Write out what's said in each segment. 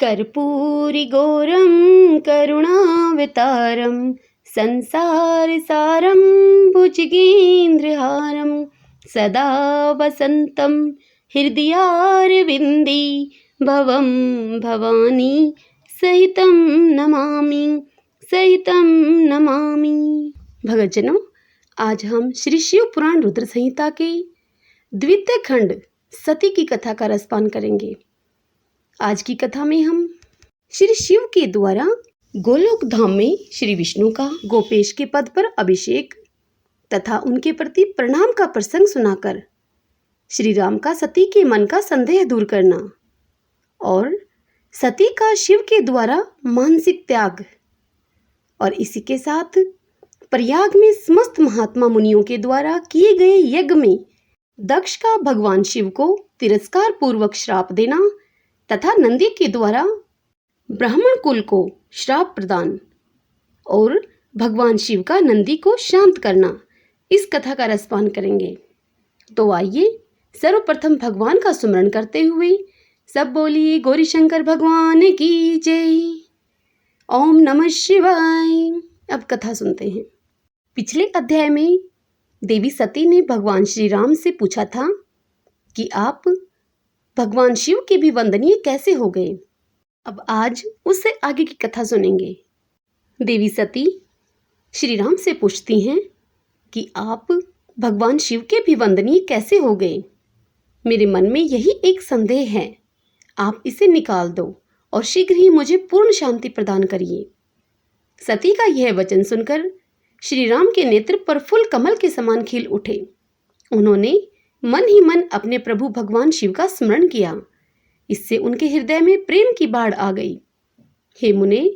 कर्पूरिगौरं करुणावतारं संसारसारं भुजगेन्द्रहारं सदा वसन्तं हृदयारविन्दे भवं भवानी सहितं नमामि। भगतजनों, आज हम श्री शिव पुराण रुद्र संहिता के द्वितीय खंड सती की कथा का रसपान करेंगे। आज की कथा में हम श्री शिव के द्वारा गोलोक धाम में श्री विष्णु का गोपेश के पद पर अभिषेक तथा उनके प्रति प्रणाम का प्रसंग सुनाकर श्री राम का सती के मन का संदेह दूर करना और सती का शिव के द्वारा मानसिक त्याग और इसी के साथ प्रयाग में समस्त महात्मा मुनियों के द्वारा किए गए यज्ञ में दक्ष का भगवान शिव को तिरस्कार पूर्वक श्राप देना तथा नंदी के द्वारा ब्राह्मण कुल को श्राप प्रदान और भगवान शिव का नंदी को शांत करना, इस कथा का रसपान करेंगे। तो आइए सर्वप्रथम भगवान का सुमरण करते हुए सब बोलिए गौरी शंकर भगवान की जय। ओम नमः शिवाय। अब कथा सुनते हैं। पिछले अध्याय में देवी सती ने भगवान श्री राम से पूछा था कि आप भगवान शिव के भी वंदनीय कैसे हो गए। अब आज उससे आगे की कथा सुनेंगे। देवी सती श्री राम से पूछती हैं कि आप भगवान शिव के भी वंदनीय कैसे हो गए। मेरे मन में यही एक संदेह है, आप इसे निकाल दो और शीघ्र ही मुझे पूर्ण शांति प्रदान करिए। सती का यह वचन सुनकर श्री राम के नेत्र प्रफुल्ल कमल के समान खिल उठे। उन्होंने मन ही मन अपने प्रभु भगवान शिव का स्मरण किया। इससे उनके हृदय में प्रेम की बाढ़ आ गई। हे मुने,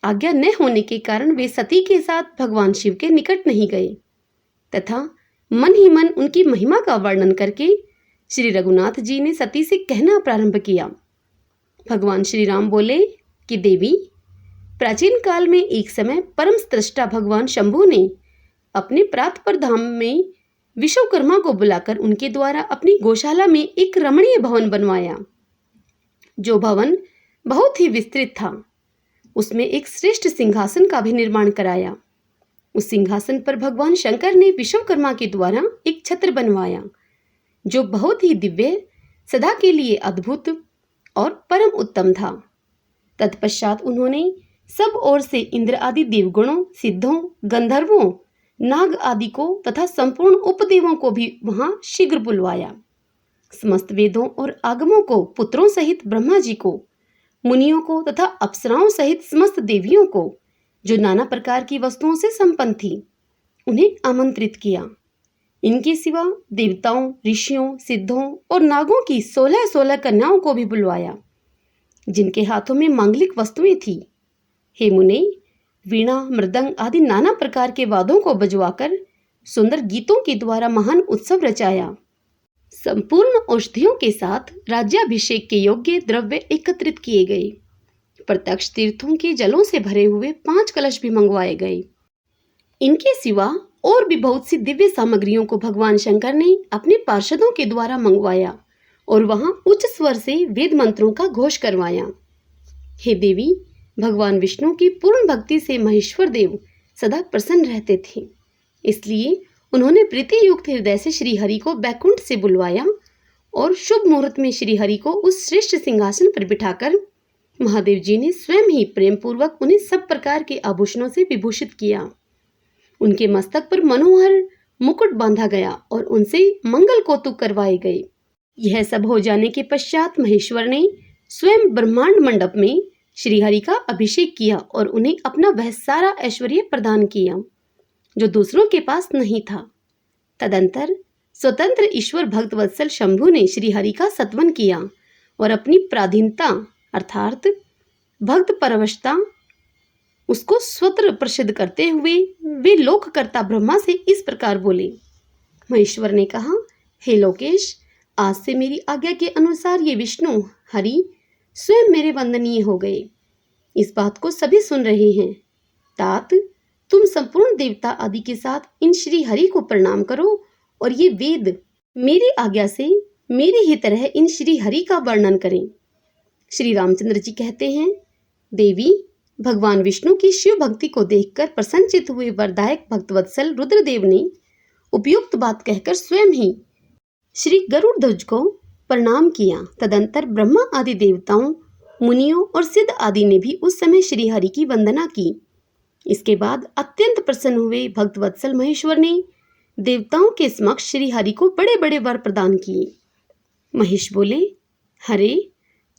आज्ञा न होने के कारण वे सती के साथ भगवान शिव के निकट नहीं गए तथा मन ही मन उनकी महिमा का वर्णन करके श्री रघुनाथ जी ने सती से कहना प्रारंभ किया। भगवान श्री राम बोले कि देवी, प्राचीन काल में एक समय परम स्रष्टा भगवान शंभु ने अपने प्रातपर धाम में विश्वकर्मा को बुलाकर उनके द्वारा अपनी गौशाला में एक रमणीय भवन बनवाया। जो भवन बहुत ही विस्तृत था, उसमें एक श्रेष्ठ सिंहासन का भी निर्माण कराया। उस सिंहासन पर भगवान शंकर ने विश्वकर्मा के द्वारा एक छत्र बनवाया, जो बहुत ही दिव्य, सदा के लिए अद्भुत और परम उत्तम था। तत्पश्चात उन्होंने सब ओर से इंद्र आदि देवगणों, सिद्धों, गंधर्वों, नाग आदि को तथा संपूर्ण उपदेवों को भी वहां शीघ्र बुलवाया। समस्त वेदों और आगमों को, पुत्रों सहित ब्रह्मा जी को, मुनियों को तथा अप्सराओं सहित समस्त देवियों को, जो नाना प्रकार की वस्तुओं से संपन्न थी, उन्हें आमंत्रित किया। इनके सिवा देवताओं, ऋषियों, सिद्धों और नागों की 16 कन्याओं को भी बुलवाया, जिनके हाथों में मांगलिक वस्तुएं थी। हे मुने, वीणा, मृदंग आदि नाना प्रकार के वाद्यों को बजवाकर सुंदर गीतों के द्वारा महान उत्सव रचाया। संपूर्ण औषधियों के साथ राज्याभिषेक के योग्य द्रव्य एकत्रित किए गए। प्रत्यक्ष तीर्थों के जलों से भरे हुए 5 कलश भी मंगवाए गए। इनके सिवा और भी बहुत सी दिव्य सामग्रियों को भगवान शंकर ने अपने पार्षदों के द्वारा मंगवाया और वहां उच्च स्वर से वेद मंत्रों का घोष करवाया। हे देवी, भगवान विष्णु की पूर्ण भक्ति से महेश्वर देव सदा प्रसन्न रहते थे। इसलिए उन्होंने प्रीति युक्त हृदय से श्री हरि को बैकुंठ से बुलवाया और शुभ मुहूर्त में श्री हरि को उस श्रेष्ठ सिंहासन पर बिठाकर महादेव जी ने स्वयं ही प्रेम पूर्वक उन्हें सब प्रकार के आभूषणों से विभूषित किया। उनके मस्तक पर मनोहर मुकुट बांधा गया और उनसे मंगल कौतुक करवाए गए। यह सब हो जाने के पश्चात महेश्वर ने स्वयं ब्रह्मांड मंडप में श्री हरि का अभिषेक किया और उन्हें अपना वह सारा ऐश्वर्य प्रदान किया, जो दूसरों के पास नहीं था। तदंतर स्वतंत्र ईश्वर भक्त वत्सल शंभु ने श्री हरि का सत्वन किया और अपनी प्राधीनता अर्थात भक्त परवशता उसको स्वतंत्र प्रसिद्ध करते हुए वे लोककर्ता ब्रह्मा से इस प्रकार बोले। महेश्वर ने कहा, हे लोकेश, आज से मेरी आज्ञा के अनुसार ये विष्णु हरि स्वयं मेरे वंदनीय हो गए। इस बात को सभी सुन रहे हैं। तात, तुम संपूर्ण देवता आदि के साथ इन श्री हरि को प्रणाम करो और ये वेद मेरी आज्ञा से मेरी ही तरह इन श्री हरि का वर्णन करें। श्री रामचंद्र जी कहते हैं, देवी, भगवान विष्णु की शिव भक्ति को देखकर प्रसन्नचित हुए वरदायक भक्तवत्सल रुद्रदेव ने उपयुक्त बात कहकर स्वयं ही श्री गरुड़ध्वज को प्रणाम किया। तदंतर ब्रह्मा आदि देवताओं, मुनियों और सिद्ध आदि ने भी उस समय श्री हरि की वंदना की। इसके बाद अत्यंत प्रसन्न हुए भक्तवत्सल महेश्वर ने देवताओं के समक्ष श्री हरि को बड़े बड़े वर प्रदान किए। महेश बोले, हरे,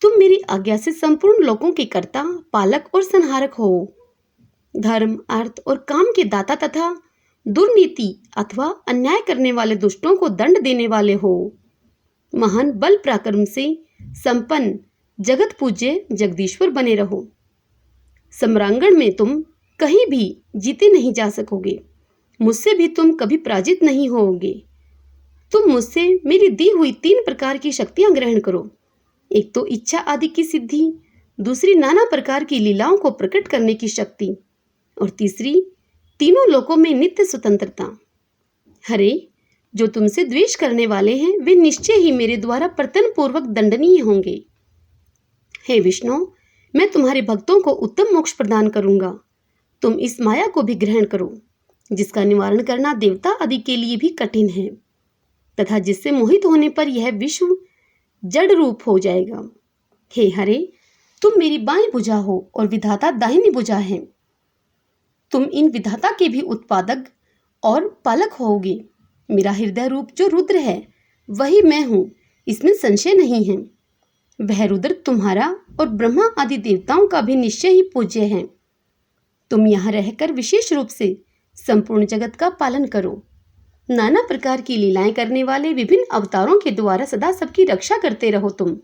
तुम मेरी आज्ञा से संपूर्ण लोकों के कर्ता, पालक और संहारक हो। धर्म, अर्थ और काम के दाता तथा दुर्नीति अथवा अन्याय करने वाले दुष्टों को दंड देने वाले हो। महान बल पराक्रम से संपन्न जगत पूज्य जगदीश्वर बने रहो। सम्रांगण में तुम कहीं भी जीते नहीं जा सकोगे। मुझसे भी तुम कभी पराजित नहीं होोगे। तुम मुझसे मेरी दी हुई 3 प्रकार की शक्तियां ग्रहण करो। एक तो इच्छा आदि की सिद्धि, दूसरी नाना प्रकार की लीलाओं को प्रकट करने की शक्ति, और तीसरी तीनों लोकों में नित्य स्वतंत्रता। हरे, जो तुमसे द्वेष करने वाले हैं वे निश्चय ही मेरे द्वारा प्रतन पूर्वक दंडनीय होंगे। हे विष्णु, मैं तुम्हारे भक्तों को उत्तम मोक्ष प्रदान करूंगा। तुम इस माया को भी ग्रहण करो, जिसका निवारण करना देवता आदि के लिए भी कठिन है, तथा जिससे मोहित होने पर यह विश्व जड़ रूप हो जाएगा। हे हरे, तुम मेरी बाईं भुजा हो और विधाता दाहिनी भुजा है। तुम इन विधाता के भी उत्पादक और पालक होोगे। मेरा हृदय रूप जो रुद्र है वही मैं हूँ, इसमें संशय नहीं है। वह रुद्र तुम्हारा और ब्रह्मा आदि देवताओं का भी निश्चय ही पूज्य है। तुम यहाँ रहकर विशेष रूप से संपूर्ण जगत का पालन करो। नाना प्रकार की लीलाएं करने वाले विभिन्न अवतारों के द्वारा सदा सबकी रक्षा करते रहो। तुम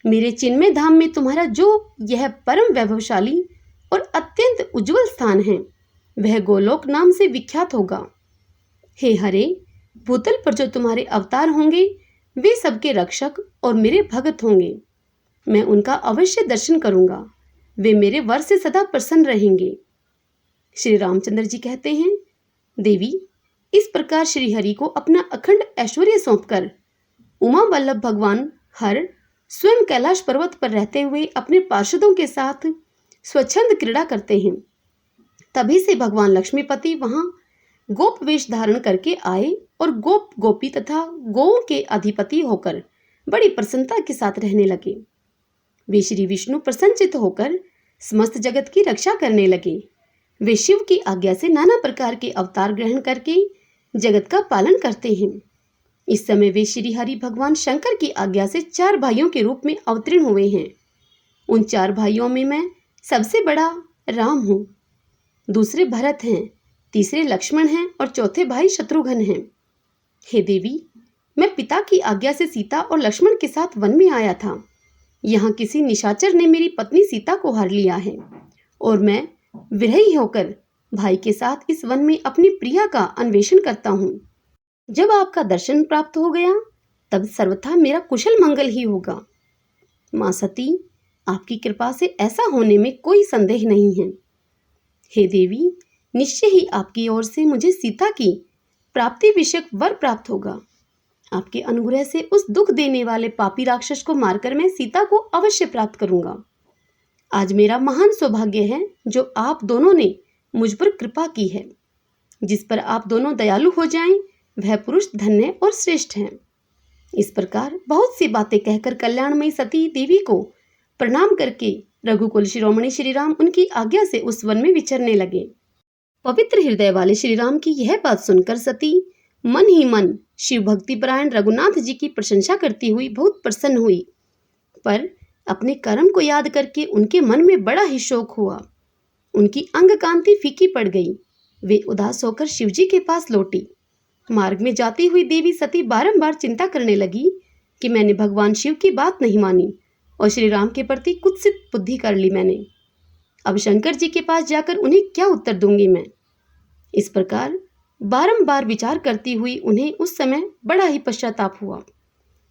मेरे चिन्मय धाम में तुम्हारा जो यह परम वैभवशाली और अत्यंत उज्जवल स्थान है वह गोलोक नाम से विख्यात होगा। हे हरे, भूतल पर जो तुम्हारे अवतार होंगे वे सबके रक्षक और मेरे भगत होंगे। मैं उनका अवश्य दर्शन करूंगा। वे मेरे वर से सदा प्रसन्न रहेंगे। श्री रामचंद्र जी कहते हैं, देवी, इस प्रकार श्री हरि को अपना अखंड ऐश्वर्य सौंपकर उमा वल्लभ भगवान हर स्वयं कैलाश पर्वत पर रहते हुए अपने पार्षदों के साथ स्वच्छंद क्रीड़ा करते हैं। तभी से भगवान लक्ष्मीपति वहां गोप वेश धारण करके आए और गोप गोपी तथा गौओं के अधिपति होकर बड़ी प्रसन्नता के साथ रहने लगे। वे श्री विष्णु प्रसन्नचित होकर समस्त जगत की रक्षा करने लगे। वे शिव की आज्ञा से नाना प्रकार के अवतार ग्रहण करके जगत का पालन करते हैं। इस समय वे श्री हरि भगवान शंकर की आज्ञा से 4 भाइयों के रूप में अवतीर्ण हुए हैं। उन 4 भाइयों में मैं सबसे बड़ा राम हूँ, दूसरे भरत हैं, तीसरे लक्ष्मण हैं और चौथे भाई शत्रुघ्न हैं। हे देवी, मैं पिता की आज्ञा से सीता और लक्ष्मण के साथ वन में आया था। यहाँ किसी निशाचर ने मेरी पत्नी सीता को हर लिया है और मैं विरही होकर भाई के साथ इस वन में अपनी प्रिया का अन्वेषण करता हूँ। जब आपका दर्शन प्राप्त हो गया तब सर्वथा मेरा कुशल मंगल ही होगा। माँ सती, आपकी कृपा से ऐसा होने में कोई संदेह नहीं है। हे देवी, निश्चय ही आपकी ओर से मुझे सीता की प्राप्ति विषयक वर प्राप्त होगा। आपके अनुग्रह से उस दुख देने वाले पापी राक्षस को मारकर मैं सीता को अवश्य प्राप्त करूंगा। आज मेरा महान सौभाग्य है जो आप दोनों ने मुझ पर कृपा की है। जिस पर आप दोनों दयालु हो जाएं वह पुरुष धन्य और श्रेष्ठ है। इस प्रकार बहुत सी बातें कहकर कल्याणमयी सती देवी को प्रणाम करके रघुकुल शिरोमणि श्री राम उनकी आज्ञा से उस वन में विचरने लगे। पवित्र हृदय वाले श्री राम की यह बात सुनकर सती मन ही मन शिव भक्ति परायण रघुनाथ जी की प्रशंसा करती हुई बहुत प्रसन्न हुई, पर अपने कर्म को याद करके उनके मन में बड़ा ही शोक हुआ। उनकी अंग कांति फीकी पड़ गई। वे उदास होकर शिवजी के पास लौटी। मार्ग में जाती हुई देवी सती बारंबार चिंता करने लगी कि मैंने भगवान शिव की बात नहीं मानी और श्री राम के प्रति कुत्सित बुद्धि कर ली मैंने। अब शंकर जी के पास जाकर उन्हें क्या उत्तर दूंगी मैं। इस प्रकार बारंबार विचार करती हुई उन्हें उस समय बड़ा ही पश्चाताप हुआ।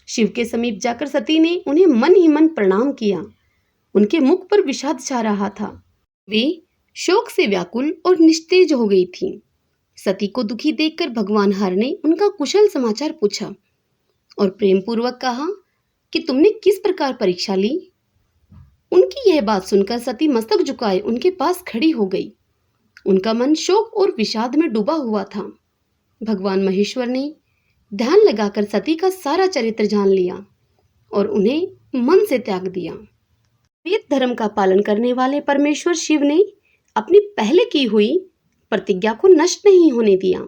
शिव के समीप जाकर सती ने उन्हें मन ही मन प्रणाम किया। उनके मुख पर विषाद छा रहा था। वे शोक से व्याकुल और निस्तेज हो गई थीं। सती को दुखी देखकर भगवान हर ने उनका कुशल समाचार पूछा और प्रेम पूर्वक कहा कि तुमने किस प्रकार परीक्षा ली। उनकी यह बात सुनकर सती मस्तक झुकाए उनके पास खड़ी हो गई। उनका मन शोक और विषाद में डूबा हुआ था। भगवान महेश्वर ने ध्यान लगाकर सती का सारा चरित्र जान लिया और उन्हें मन से त्याग दिया। वेद धर्म का पालन करने वाले परमेश्वर शिव ने अपनी पहले की हुई प्रतिज्ञा को नष्ट नहीं होने दिया।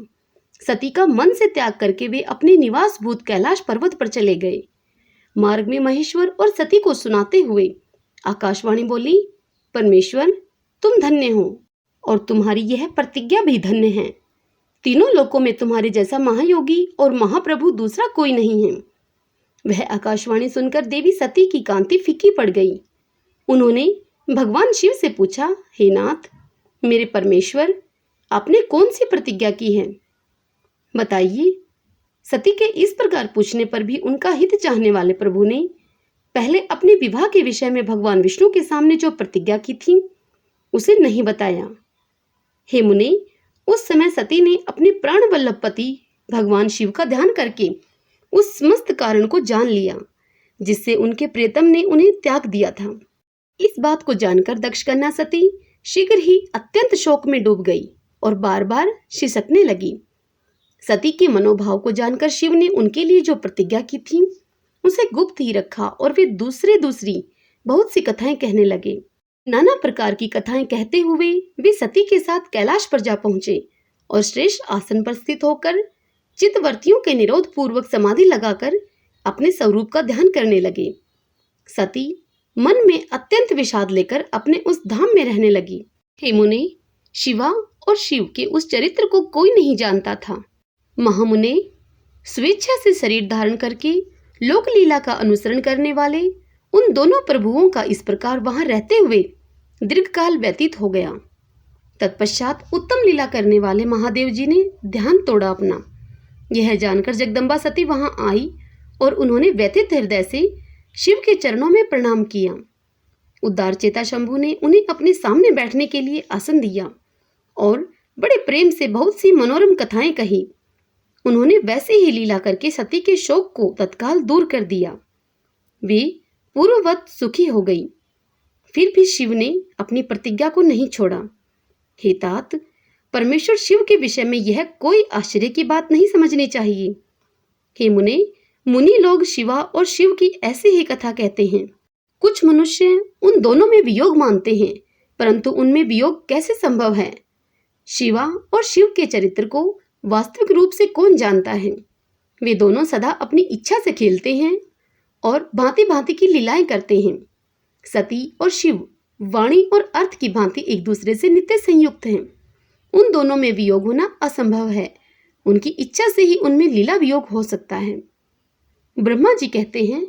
सती का मन से त्याग करके वे अपने निवास भूत कैलाश पर्वत पर चले गए। मार्ग में महेश्वर और सती को सुनाते हुए आकाशवाणी बोली, परमेश्वर तुम धन्य हो और तुम्हारी यह प्रतिज्ञा भी धन्य है। तीनों लोकों में तुम्हारे जैसा महायोगी और महाप्रभु दूसरा कोई नहीं है। वह आकाशवाणी सुनकर देवी सती की कांति फीकी पड़ गई। उन्होंने भगवान शिव से पूछा, हे नाथ, मेरे परमेश्वर, आपने कौन सी प्रतिज्ञा की है, बताइए। सती के इस प्रकार पूछने पर भी उनका हित चाहने वाले प्रभु ने पहले अपने विवाह के विषय में भगवान विष्णु के सामने जो प्रतिज्ञा की थी उसे नहीं बताया। हे मुने, उस समय सती ने अपने प्राण वल्लभ पति भगवान शिव का ध्यान करके उस समस्त कारण को जान लिया जिससे उनके प्रियतम ने उन्हें त्याग दिया था। इस बात को जानकर दक्षकन्या सती शीघ्र ही अत्यंत शोक में डूब गई और बार बार सिसकने लगी। सती के मनोभाव को जानकर शिव ने उनके लिए जो प्रतिज्ञा की थी उसे गुप्त ही रखा और वे दूसरी बहुत सी कथाएं कहने लगे। नाना प्रकार की कथाएं कहते हुए वे सती के साथ कैलाश पर जा पहुंचे और श्रेष्ठ आसन पर स्थित होकर चित्तवर्तियों के निरोध पूर्वक समाधि लगाकर अपने स्वरूप का ध्यान करने लगे। सती मन में अत्यंत विषाद लेकर अपने उस धाम में रहने लगी। हे मुने, शिवा और शिव के उस चरित्र को कोई नहीं जानता था। महामुने, स्वेच्छा से शरीर धारण करके लोक लीला का अनुसरण करने वाले उन दोनों प्रभुओं का इस प्रकार वहां रहते हुए दीर्घकाल व्यतीत हो गया। तत्पश्चात उत्तम लीला करने वाले महादेव जी ने ध्यान तोड़ा अपना। यह जानकर जगदम्बा सती वहां आई और उन्होंने व्यथित हृदय से शिव के चरणों में प्रणाम किया। उदार चेता शंभु ने उन्हें अपने सामने बैठने के लिए आसन दिया और बड़े प्रेम से बहुत सी मनोरम कथाएं कही। उन्होंने वैसे ही लीला करके सती के शोक को तत्काल दूर कर दिया। वे पूर्ववत सुखी हो गई। फिर भी शिव ने अपनी प्रतिज्ञा को नहीं छोड़ा। हे तात, परमेश्वर शिव के विषय में यह कोई आश्चर्य की बात नहीं समझनी चाहिए। हे मुने, मुनि लोग शिवा और शिव की ऐसी ही कथा कहते हैं। कुछ मनुष्य उन दोनों में वियोग मानते हैं, परंतु उनमें वियोग कैसे संभव है? शिवा और शिव के चरित्र को वास्तविक रूप से कौन जानता है? वे दोनों सदा अपनी इच्छा से खेलते हैं और भांति भांति की लीलाएं करते हैं। सती और शिव वाणी और अर्थ की भांति एक दूसरे से नित्य संयुक्त हैं। उन दोनों में वियोग होना असंभव है। उनकी इच्छा से ही उनमें लीला वियोग हो सकता है। ब्रह्मा जी कहते हैं,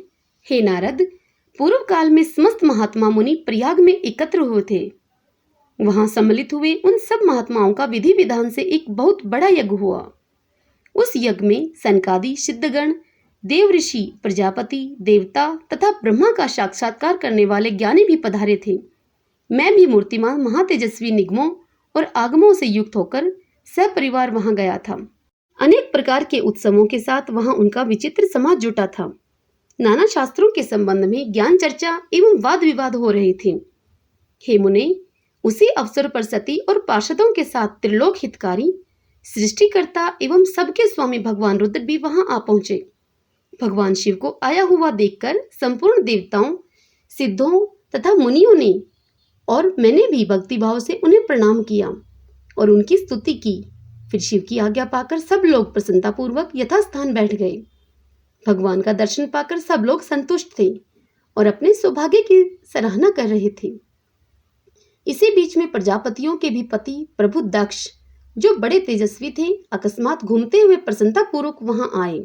हे नारद, पूर्व काल में समस्त महात्मा मुनि प्रयाग में एकत्र हुए थे। वहां सम्मिलित हुए उन सब महात्माओं का विधि विधान से एक बहुत बड़ा यज्ञ हुआ। उस यज्ञ में सनकादि सिद्धगण, देव ऋषि, प्रजापति, देवता तथा ब्रह्मा का साक्षात्कार करने वाले ज्ञानी भी पधारे थे। मैं भी मूर्तिमान महातेजस्वी निगमों और आगमों से युक्त होकर सपरिवार वहां गया था। अनेक प्रकार के उत्सवों के साथ वहां उनका विचित्र समाज जुटा था। नाना शास्त्रों के संबंध में ज्ञान चर्चा एवं वाद विवाद हो रहे थे। हे मुने, उसी अवसर पर सती और पार्षदों के साथ त्रिलोक हितकारी, सृष्टिकर्ता एवं सबके स्वामी भगवान रुद्र भी वहां आ पहुंचे। भगवान शिव को आया हुआ देखकर संपूर्ण देवताओं, सिद्धों तथा मुनियों ने और मैंने भी भक्ति भाव से उन्हें प्रणाम किया और उनकी स्तुति की। फिर शिव की आज्ञा पाकर सब लोग प्रसन्नतापूर्वक यथास्थान बैठ गए। भगवान का दर्शन पाकर सब लोग संतुष्ट थे और अपने सौभाग्य की सराहना कर रहे थे। इसी बीच में प्रजापतियों के भी पति प्रभु दक्ष, जो बड़े तेजस्वी थे, अकस्मात घूमते हुए प्रसन्नतापूर्वक वहां आए।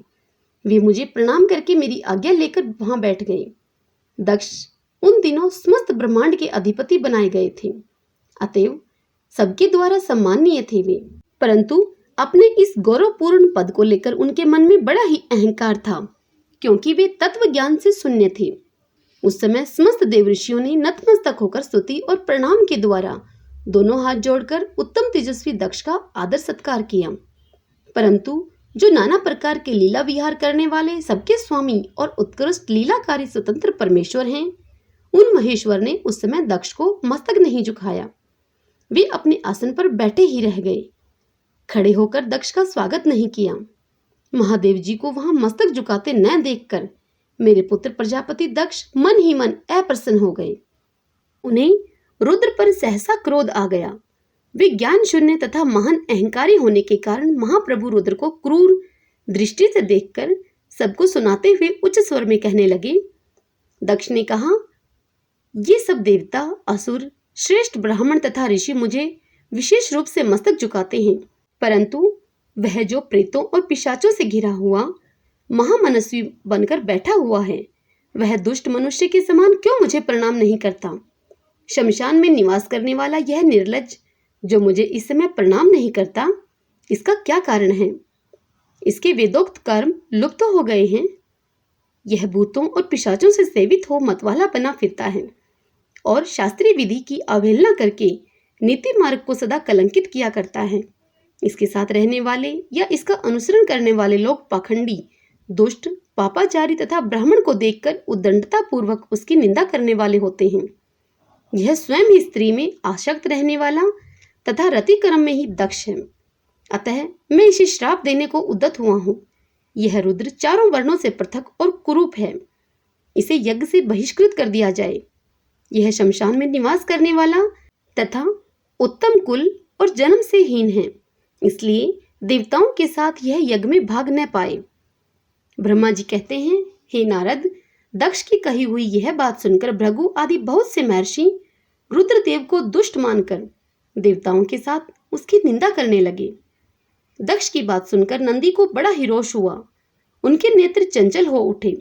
वे मुझे प्रणाम करके मेरी आज्ञा लेकर वहां बैठ गए। दक्ष उन दिनों समस्त ब्रह्मांड के अधिपति बनाए गए थे, अतएव सबके द्वारा सम्माननीय थे वे। परंतु अपने इस गौरवपूर्ण पद को लेकर उनके मन में बड़ा ही अहंकार था, क्योंकि वे तत्व ज्ञान से शून्य थे। उस समय समस्त देव ऋषियों ने नतमस्तक होकर स्तुति और प्रणाम के द्वारा दोनों हाथ जोड़कर उत्तम तेजस्वी दक्ष का आदर सत्कार किया। परंतु जो नाना प्रकार के लीला विहार करने वाले सबके स्वामी और उत्कृष्ट लीलाकारी स्वतंत्र परमेश्वर हैं, उन महेश्वर ने उस समय दक्ष को मस्तक नहीं झुकाया। वे अपने आसन पर बैठे ही रह गए। खड़े होकर दक्ष का स्वागत नहीं किया। महादेव जी को वहां मस्तक झुकाते न देखकर मेरे पुत्र प्रजापति दक्ष मन ही मन अप्रसन्न हो गए। उन्हें रुद्र पर सहसा क्रोध आ गया। वे ज्ञान शून्य तथा महान अहंकारी होने के कारण महाप्रभु रुद्र को क्रूर दृष्टि से देखकर सबको सुनाते हुए उच्च स्वर में कहने लगे। दक्ष ने कहा, ये सब देवता, असुर, श्रेष्ठ ब्राह्मण तथा ऋषि मुझे विशेष रूप से मस्तक झुकाते हैं, परंतु वह जो प्रेतों और पिशाचों से घिरा हुआ महामनस्वी बनकर बैठा हुआ है, वह दुष्ट मनुष्य के समान क्यों मुझे प्रणाम नहीं करता? शमशान में निवास करने वाला यह निर्लज्ज जो मुझे इस समय प्रणाम नहीं करता, इसका क्या कारण है? इसके वेदोक्त कर्म लुप्त हो गए हैं। यह भूतों और पिशाचों से सेवित हो मतवाला बना फिरता है और शास्त्रीय विधि की अवहेलना करके नीति मार्ग को सदा कलंकित किया करता है। इसके साथ रहने वाले या इसका अनुसरण करने वाले लोग पाखंडी, दुष्ट, पापाचारी तथा ब्राह्मण को देखकर उद्दंडता पूर्वक उसकी निंदा करने वाले होते हैं। यह स्वयं ही स्त्री में आसक्त रहने वाला तथा रति कर्म में ही दक्ष है। अतः मैं इसे श्राप देने को उद्यत हुआ हूँ। यह रुद्र चारों वर्णों से पृथक और कुरूप है। इसे यज्ञ से बहिष्कृत कर दिया जाए। यह शमशान में निवास करने वाला तथा उत्तम कुल और जन्म से हीन है, इसलिए देवताओं के साथ यह यज्ञ में भाग न पाए। ब्रह्मा जी कहते हैं, हे नारद, दक्ष की कही हुई यह बात सुनकर भृगु आदि बहुत से महर्षि रुद्रदेव को दुष्ट मानकर देवताओं के साथ उसकी निंदा करने लगे। दक्ष की बात सुनकर नंदी को बड़ा ही रोष हुआ। उनके नेत्र चंचल हो उठे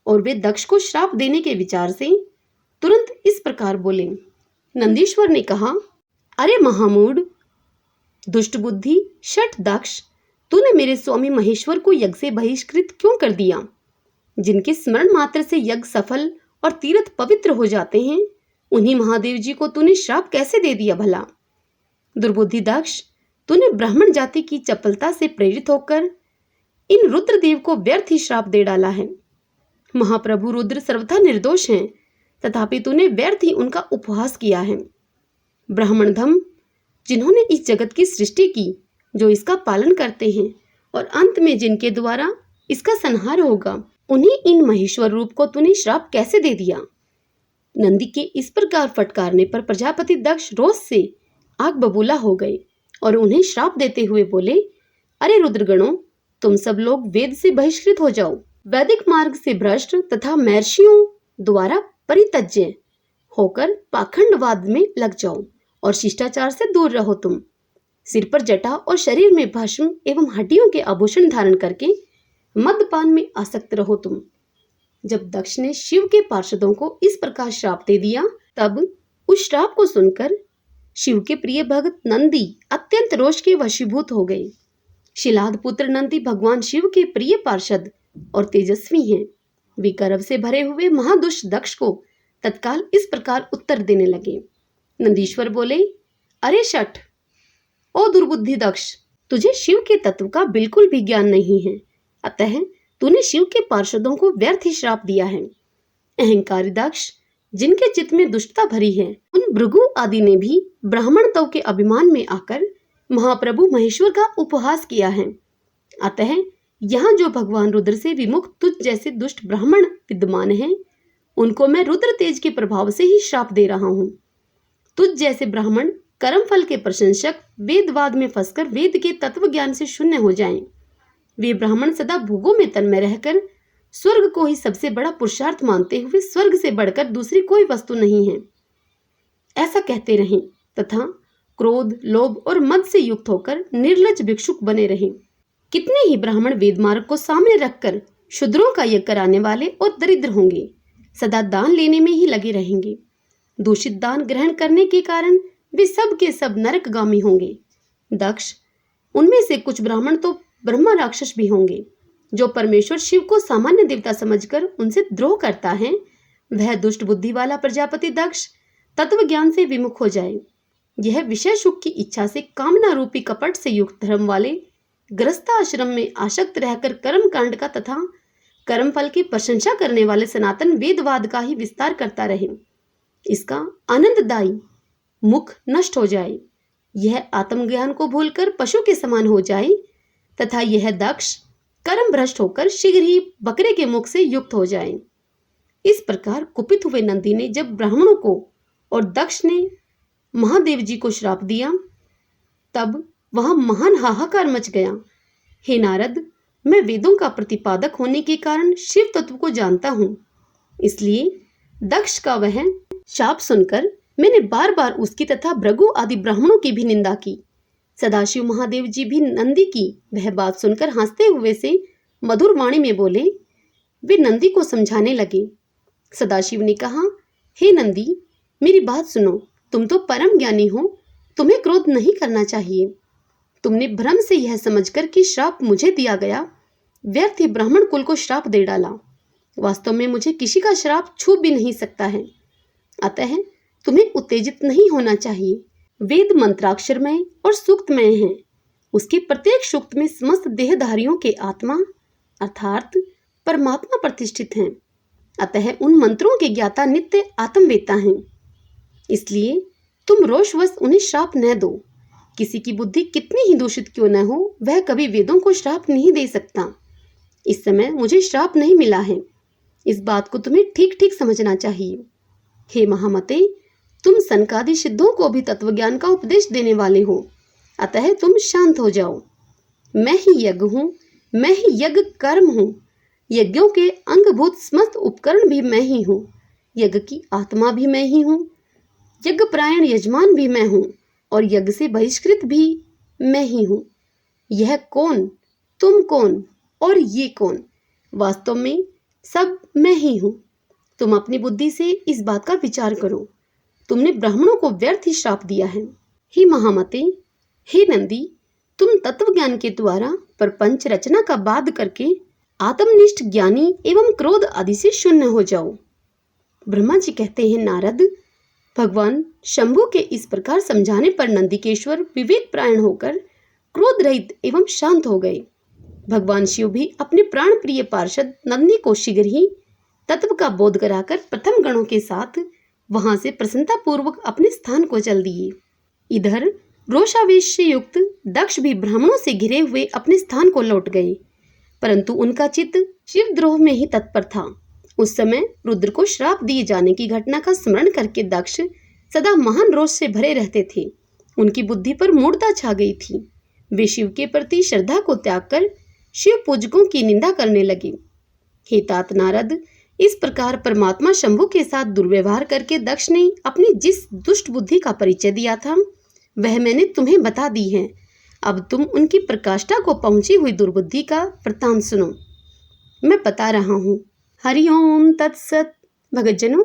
और वे दक्ष को श्राप देने के विचार से तुरंत इस प्रकार बोले। नंदीश्वर ने कहा, अरे महामूढ़, दुष्ट बुद्धि, शठ दक्ष, तूने मेरे स्वामी महेश्वर को यज्ञ से बहिष्कृत क्यों कर दिया? जिनके स्मरण मात्र से यज्ञ सफल और तीर्थ पवित्र हो जाते हैं, उन्हीं महादेव जी को तूने श्राप कैसे दे दिया भला? दुर्बुद्धि दक्ष, तूने ब्राह्मण जाति की चपलता से प्रेरित होकर इन रुद्रदेव को व्यर्थ ही श्राप दे डाला है। महाप्रभु रुद्र सर्वथा निर्दोष हैं, तथापि तूने व्यर्थ ही उनका उपहास किया है। ब्राह्मण धम, जिन्होंने इस जगत की सृष्टि की, जो इसका पालन करते हैं और अंत में जिनके द्वारा इसका संहार होगा, उन्हीं इन महेश्वर रूप को तूने श्राप कैसे दे दिया? नंदी के इस प्रकार फटकारने पर प्रजापति दक्ष रोष से आग बबूला हो गए और उन्हें श्राप देते हुए बोले, अरे रुद्रगणों, तुम सब लोग वेद से बहिष्कृत हो जाओ, वैदिक मार्ग से भ्रष्ट तथा महर्षियों द्वारा परित्यज्य होकर पाखंडवाद में लग जाओ और शिष्टाचार से दूर रहो। तुम सिर पर जटा और शरीर में भस्म एवं हड्डियों के आभूषण धारण करके मद्यपान में आसक्त रहो तुम। जब दक्ष ने शिव के पार्षदों को इस प्रकार श्राप दे दिया, तब उस श्राप को सुनकर शिव के प्रिय भक्त नंदी अत्यंत रोष के वशीभूत हो गए। शिलाद पुत्र नंदी भगवान शिव के प्रिय पार्षद और तेजस्वी हैं। वे गर्व से भरे हुए महादुष्ट दक्ष को तत्काल इस प्रकार उत्तर देने लगे। नंदीश्वर बोले, अरे शठ, ओ दुर्बुद्धि दक्ष, तुझे शिव के तत्व का बिल्कुल भी ज्ञान नहीं है, अतः तूने शिव के पार्षदों को व्यर्थ ही श्राप दिया है। अहंकारी दक्ष, जिनके चित्त में दुष्टता भरी है, उन भृगु आदि ने भी ब्राह्मणत्व के अभिमान में आकर महाप्रभु महेश्वर का उपहास किया है। अतः यहाँ जो भगवान रुद्र से विमुख तुझ जैसे दुष्ट ब्राह्मण विद्यमान हैं, उनको मैं रुद्र तेज के प्रभाव से ही श्राप दे रहा हूँ। तुझ जैसे ब्राह्मण कर्म फल के प्रशंसक वेदवाद में फंसकर वेद के तत्व ज्ञान से शून्य हो जाएं। वे ब्राह्मण सदा भोगों में तन्मय रहकर स्वर्ग को ही सबसे बड़ा पुरुषार्थ मानते हुए स्वर्ग से बढ़कर दूसरी कोई वस्तु नहीं है, ऐसा कहते रहें तथा क्रोध, लोभ और मद से युक्त होकर निर्लज्ज भिक्षुक बने रहें। कितने ही ब्राह्मण वेद मार्ग को सामने रखकर शूद्रों का यज्ञ कराने वाले और दरिद्र होंगे, सदा दान लेने में ही लगे रहेंगे। दूषित दान ग्रहण करने के कारण वे सब के सब नरकगामी होंगे। दक्ष, उनमें से कुछ ब्राह्मण तो ब्रह्मा राक्षस भी होंगे। जो परमेश्वर शिव को सामान्य देवता समझकर उनसे द्रोह करता है, वह दुष्ट बुद्धि वाला प्रजापति दक्ष तत्व ज्ञान से विमुख हो जाए। यह विषय सुख की इच्छा से कामना रूपी कपट से युक्त धर्म वाले गृहस्थाश्रम में आसक्त रहकर कर्म कांड का तथा कर्म फल की प्रशंसा करने वाले सनातन वेदवाद का ही विस्तार करता रहे। इसका आनंददायी मुख नष्ट हो जाए, यह आत्मज्ञान को भूलकर पशु के समान हो जाए तथा यह दक्ष कर्म भ्रष्ट होकर शीघ्र ही बकरे के मुख से युक्त हो जाए। इस प्रकार कुपित हुए नंदी ने जब ब्राह्मणों को और दक्ष ने महादेव जी को श्राप दिया, तब वहां महान हाहाकार मच गया। हे नारद, मैं वेदों का प्रतिपादक होने के कारण शिव तत्व को जानता हूं, इसलिए दक्ष का वह शाप सुनकर मैंने बार बार उसकी तथा भृगु आदि ब्राह्मणों की भी निंदा की। सदाशिव महादेव जी भी नंदी की वह बात सुनकर हंसते हुए से मधुर वाणी में बोले। वे नंदी को समझाने लगे। सदाशिव ने कहा, हे नंदी, मेरी बात सुनो, तुम तो परम ज्ञानी हो, तुम्हें क्रोध नहीं करना चाहिए। तुमने भ्रम से यह समझकर कि श्राप मुझे दिया गया, व्यर्थ ही ब्राह्मण कुल को श्राप दे डाला। वास्तव में मुझे किसी का श्राप छू भी नहीं सकता है, अतः तुम्हें उत्तेजित नहीं होना चाहिए। वेद मंत्राक्षरमय और सूक्तमय हैं। उसके प्रत्येक सूक्त में समस्त देहधारियों के आत्मा अर्थात परमात्मा प्रतिष्ठित हैं, अतः उन मंत्रों के ज्ञाता नित्य आत्मवेता हैं। इसलिए तुम रोषवश उन्हें श्राप न दो। किसी की बुद्धि कितनी ही दूषित क्यों न हो, वह कभी वेदों को श्राप नहीं दे सकता। इस समय मुझे श्राप नहीं मिला है, इस बात को तुम्हें ठीक ठीक समझना चाहिए। हे महामते, तुम सनकादि सिद्धों को भी तत्वज्ञान का उपदेश देने वाले हो, अतः तुम शांत हो जाओ। मैं ही यज्ञ हूँ, मैं ही यज्ञ कर्म हूँ, यज्ञों के अंगभूत समस्त उपकरण भी मैं ही हूँ, यज्ञ की आत्मा भी मैं ही हूँ, यज्ञ प्रायण यजमान भी मैं हूँ और यज्ञ से बहिष्कृत भी मैं ही हूँ। यह कौन, तुम कौन और ये कौन, वास्तव में सब मैं ही हूँ। तुम अपनी बुद्धि से इस बात का विचार करो। तुमने ब्राह्मणों को व्यर्थ ही श्राप दिया है। हे महामते, हे नंदी, तुम तत्व ज्ञान के द्वारा प्रपंच रचना का बाध करके आत्मनिष्ठ ज्ञानी एवं क्रोध आदि से शून्य हो जाओ। ब्रह्मा जी कहते हैं, नारद, भगवान शंभु के इस प्रकार समझाने पर नंदिकेश्वर विवेक प्रायण होकर क्रोध रहित एवं शांत हो गए। भगवान शिव भी अपने प्राण प्रिय पार्षद नंदी को शीघ्र ही तत्व का बोध कराकर प्रथम गणों के साथ वहां से प्रसन्नता पूर्वक अपने स्थान को चल दिए। इधर रोषावेश से युक्त दक्ष भी ब्राह्मणों से घिरे हुए अपने स्थान को लौट गए, परंतु उनका चित्त शिवद्रोह में ही तत्पर था। उस समय रुद्र को श्राप दिए जाने की घटना का स्मरण करके दक्ष सदा महान रोष से भरे रहते थे। उनकी बुद्धि पर मूढ़ता छा गई थी। वे शिव के प्रति श्रद्धा को त्याग कर शिव पूजकों की निंदा करने लगे। हे तात नारद, इस प्रकार परमात्मा शंभु के साथ दुर्व्यवहार करके दक्ष ने अपनी जिस दुष्ट बुद्धि का परिचय दिया था, वह मैंने तुम्हें बता दी है। अब तुम उनकी प्रकाष्ठा को पहुंची हुई दुर्बुद्धि का वृत्तांत सुनो। मैं बता रहा हूँ। हरि ओम तत्सत। भगतजनों,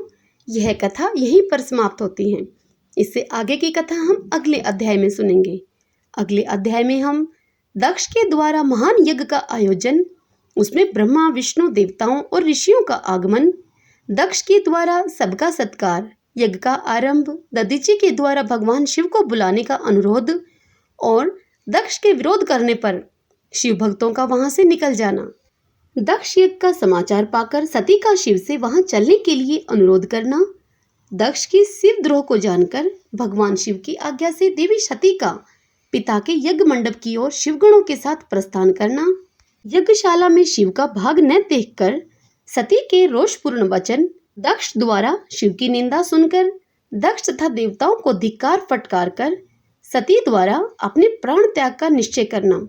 यह कथा यहीं पर समाप्त होती है। इससे आगे की कथा हम अगले अध्याय में सुनेंगे। अगले अध्याय में हम दक्ष के द्वारा महान यज्ञ का आयोजन, उसमें ब्रह्मा विष्णु देवताओं और ऋषियों का आगमन, दक्ष के द्वारा सबका सत्कार, यज्ञ का आरंभ, दधीची के द्वारा भगवान शिव को बुलाने का अनुरोध और दक्ष के विरोध करने पर शिव भक्तों का वहां से निकल जाना, दक्ष यज्ञ का समाचार पाकर सती का शिव से वहां चलने के लिए अनुरोध करना, दक्ष की शिव द्रोह को जानकर भगवान शिव की आज्ञा से देवी सती का पिता के यज्ञ मंडप की ओर शिवगणों के साथ प्रस्थान करना, यज्ञशाला में शिव का भाग न देखकर सती के रोषपूर्ण वचन, दक्ष द्वारा शिव की निंदा सुनकर दक्ष तथा देवताओं को धिक्कार फटकार कर सती द्वारा अपने प्राण त्याग का निश्चय करना।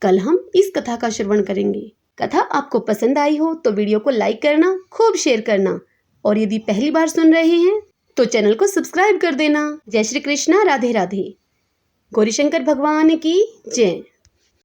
कल हम इस कथा का श्रवण करेंगे। कथा आपको पसंद आई हो तो वीडियो को लाइक करना, खूब शेयर करना और यदि पहली बार सुन रहे हैं तो चैनल को सब्सक्राइब कर देना। जय श्री कृष्णा, राधे राधे। गौरी शंकर भगवान की जय।